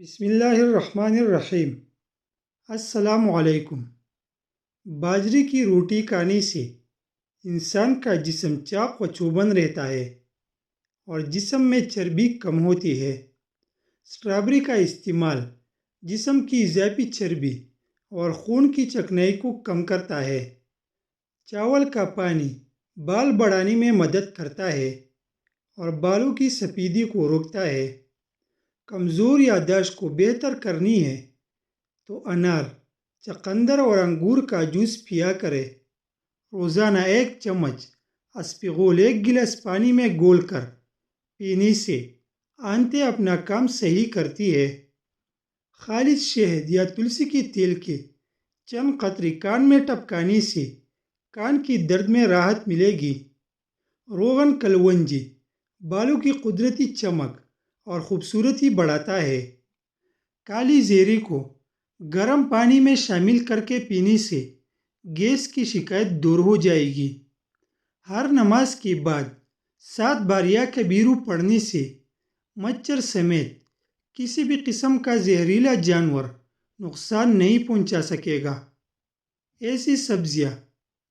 بسم اللہ الرحمن الرحیم۔ السلام علیکم۔ باجرے کی روٹی کھانے سے انسان کا جسم چاق و چوبند رہتا ہے اور جسم میں چربی کم ہوتی ہے۔ اسٹرابیری کا استعمال جسم کی اضافی چربی اور خون کی چکنائی کو کم کرتا ہے۔ چاول کا پانی بال بڑھانے میں مدد کرتا ہے اور بالوں کی سفیدی کو روکتا ہے۔ کمزور یادداشت کو بہتر کرنی ہے تو انار، چقندر اور انگور کا جوس پیا کرے۔ روزانہ 1 چمچ اسپغول 1 گلاس پانی میں گھول کر پینے سے آنتیں اپنا کام صحیح کرتی ہے۔ خالص شہد یا تلسی کے تیل کے چند قطرے کان میں ٹپکانے سے کان کی درد میں راحت ملے گی۔ روغن کلونجی بالوں کی قدرتی چمک اور خوبصورتی بڑھاتا ہے۔ کالی زیرے کو گرم پانی میں شامل کر کے پینے سے گیس کی شکایت دور ہو جائے گی۔ ہر نماز کے بعد 7 بار یا کبیرو پڑھنے سے مچھر سمیت کسی بھی قسم کا زہریلا جانور نقصان نہیں پہنچا سکے گا۔ ایسی سبزیاں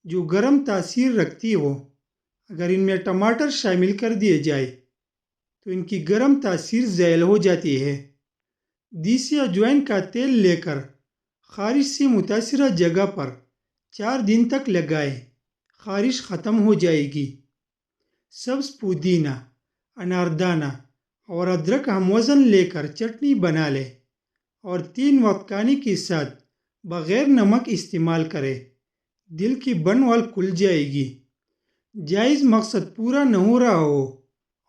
جو گرم تاثیر رکھتی ہو، اگر ان میں ٹماٹر شامل کر دیے جائے تو ان کی گرم تاثیر زائل ہو جاتی ہے۔ دیسی اجوائن کا تیل لے کر خارش سے متاثرہ جگہ پر 4 دن تک لگائیں، خارش ختم ہو جائے گی۔ سبز پودینہ، اناردانہ اور ادرک ہم وزن لے کر چٹنی بنا لیں اور 3 وقت کھانے کے ساتھ بغیر نمک استعمال کریں۔ دل کی بن وال کھل جائے گی۔ جائز مقصد پورا نہ ہو رہا ہو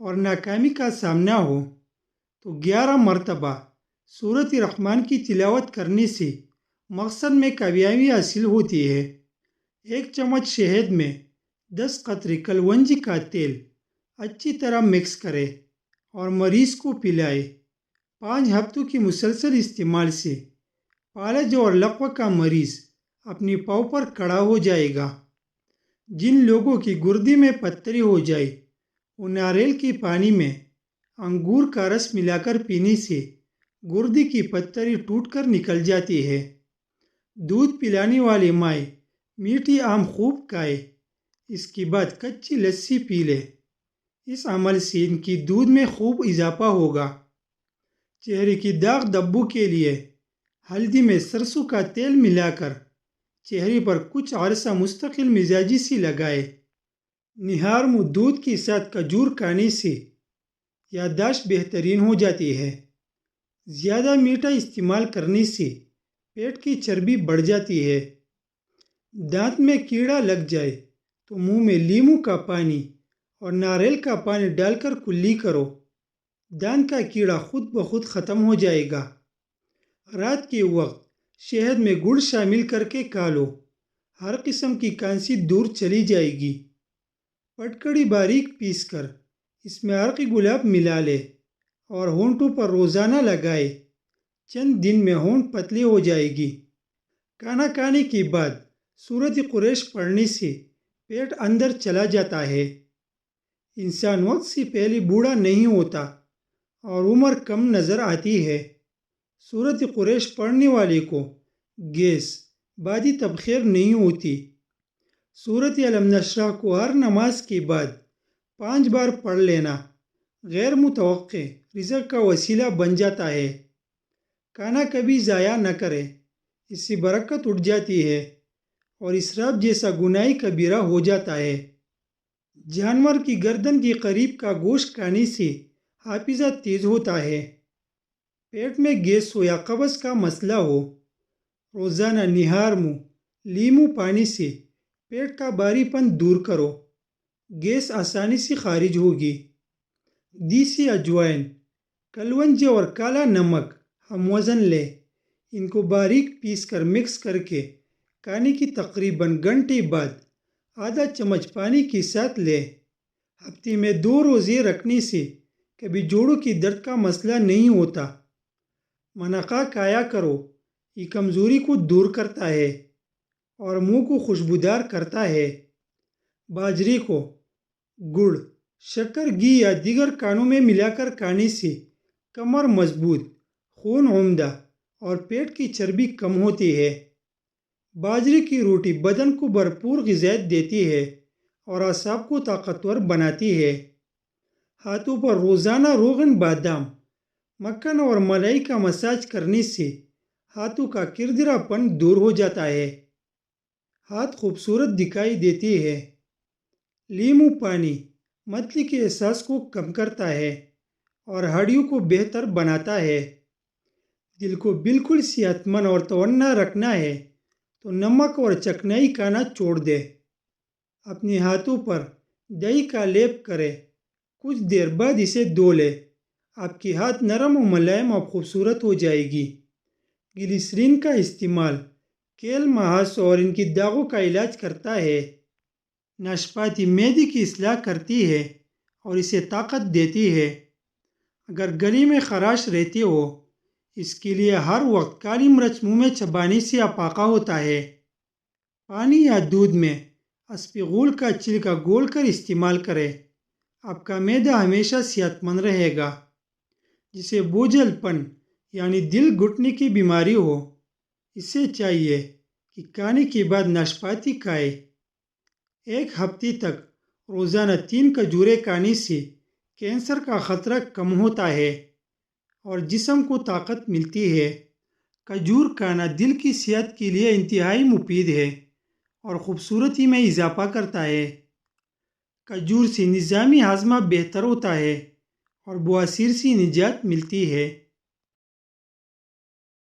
اور ناکامی کا سامنا ہو تو 11 مرتبہ سورۃ الرحمن کی تلاوت کرنے سے مقصد میں کامیابی حاصل ہوتی ہے۔ 1 چمچ شہد میں 10 قطرے کلونجی کا تیل اچھی طرح مکس کریں اور مریض کو پلائیں۔ 5 ہفتوں کی مسلسل استعمال سے فالج اور لقوہ کا مریض اپنی پاؤں پر کھڑا ہو جائے گا۔ جن لوگوں کی گردے میں پتھری ہو جائے وہ ناریل کے پانی میں انگور کا رس ملا کر پینے سے گردے کی پتھری ٹوٹ کر نکل جاتی ہے۔ دودھ پلانے والے مائیں میٹھی آم خوب کھائیں، اس کے بعد کچی لسی پی لیں۔ اس عمل سے ان کی دودھ میں خوب اضافہ ہوگا۔ چہرے کی داغ دھبوں کے لیے ہلدی میں سرسوں کا تیل ملا کر چہرے پر کچھ عرصہ مستقل مزاجی سے لگائیں۔ نہار منہ دودھ کے ساتھ کھجور کھانے سے یادداشت بہترین ہو جاتی ہے۔ زیادہ میٹھا استعمال کرنے سے پیٹ کی چربی بڑھ جاتی ہے۔ دانت میں کیڑا لگ جائے تو منہ میں لیموں کا پانی اور ناریل کا پانی ڈال کر کلی کرو، دانت کا کیڑا خود بخود ختم ہو جائے گا۔ رات کے وقت شہد میں گڑ شامل کر کے کھا لو، ہر قسم کی کھانسی دور چلی جائے گی۔ پٹکڑی باریک پیس کر اس میں عرق گلاب ملا لے اور ہونٹوں پر روزانہ لگائے، چند دن میں ہونٹ پتلی ہو جائے گی۔ کھانا کھانے کے بعد سورۃ قریش پڑھنے سے پیٹ اندر چلا جاتا ہے۔ انسان وقت سے پہلے بوڑھا نہیں ہوتا اور عمر کم نظر آتی ہے۔ سورۃ قریش پڑھنے والے کو گیس، بعدی تبخیر نہیں ہوتی۔ سورۃ علم نشرح کو ہر نماز کے بعد 5 بار پڑھ لینا غیر متوقع رزق کا وسیلہ بن جاتا ہے۔ کھانا کبھی ضائع نہ کریں، اس سے برکت اٹھ جاتی ہے اور اسراف جیسا گناہ کبیرہ ہو جاتا ہے۔ جانور کی گردن کے قریب کا گوشت کھانے سے حافظہ تیز ہوتا ہے۔ پیٹ میں گیس ہو یا قبض کا مسئلہ ہو، روزانہ نہار منہ لیموں پانی سے پیٹ کا بھاری پن دور کرو، گیس آسانی سے خارج ہوگی۔ دیسی اجوائن، کلونجی اور کالا نمک ہم وزن لیں، ان کو باریک پیس کر مکس کر کے کھانے کی تقریباً گھنٹے بعد آدھا چمچ پانی کے ساتھ لیں۔ ہفتے میں 2 روزے رکھنے سے کبھی جوڑوں کی درد کا مسئلہ نہیں ہوتا۔ منقع کھایا کرو، یہ کمزوری کو دور کرتا ہے اور منہ کو خوشبودار کرتا ہے۔ باجرے کو گڑ، شکر، گھی یا دیگر کھانوں میں ملا کر کھانے سے کمر مضبوط، خون عمدہ اور پیٹ کی چربی کم ہوتی ہے۔ باجرے کی روٹی بدن کو بھرپور غذائیت دیتی ہے اور اعصاب کو طاقتور بناتی ہے۔ ہاتھوں پر روزانہ روغن بادام، مکھن اور ملائی کا مساج کرنے سے ہاتھوں کا کرکرا پن دور ہو جاتا ہے۔ ہاتھ خوبصورت دکھائی دیتی ہے۔ لیمو پانی متلی کے احساس کو کم کرتا ہے اور ہڈیوں کو بہتر بناتا ہے۔ دل کو بالکل صحت مند اور توانا رکھنا ہے تو نمک اور چکنائی کھانا چھوڑ دے۔ اپنے ہاتھوں پر دہی کا لیپ کرے، کچھ دیر بعد اسے دھو لے۔ آپ کے ہاتھ نرم و ملائم اور خوبصورت ہو جائے گی۔ گلیسرین کا استعمال کیل محاذ اور ان کی داغوں کا علاج کرتا ہے۔ ناشپاتی معدے کی اصلاح کرتی ہے اور اسے طاقت دیتی ہے۔ اگر گلے میں خراش رہتی ہو، اس کے لیے ہر وقت کالی مرچ منہ میں چبانے سے افاقہ ہوتا ہے۔ پانی یا دودھ میں اسپغول کا چھلکا گھول کر استعمال کریں۔ آپ کا معدہ ہمیشہ صحت مند رہے گا۔ جسے بوجھل پن یعنی دل گھٹنے کی بیماری ہو، اسے چاہیے کہ کھانے کے بعد ناشپاتی کھائے۔ ایک ہفتے تک روزانہ 3 کھجوریں کھانے سے کینسر کا خطرہ کم ہوتا ہے اور جسم کو طاقت ملتی ہے۔ کھجور کھانا دل کی صحت کے لیے انتہائی مفید ہے اور خوبصورتی میں اضافہ کرتا ہے۔ کھجور سے نظام ہاضمہ بہتر ہوتا ہے اور بواسیر سے نجات ملتی ہے۔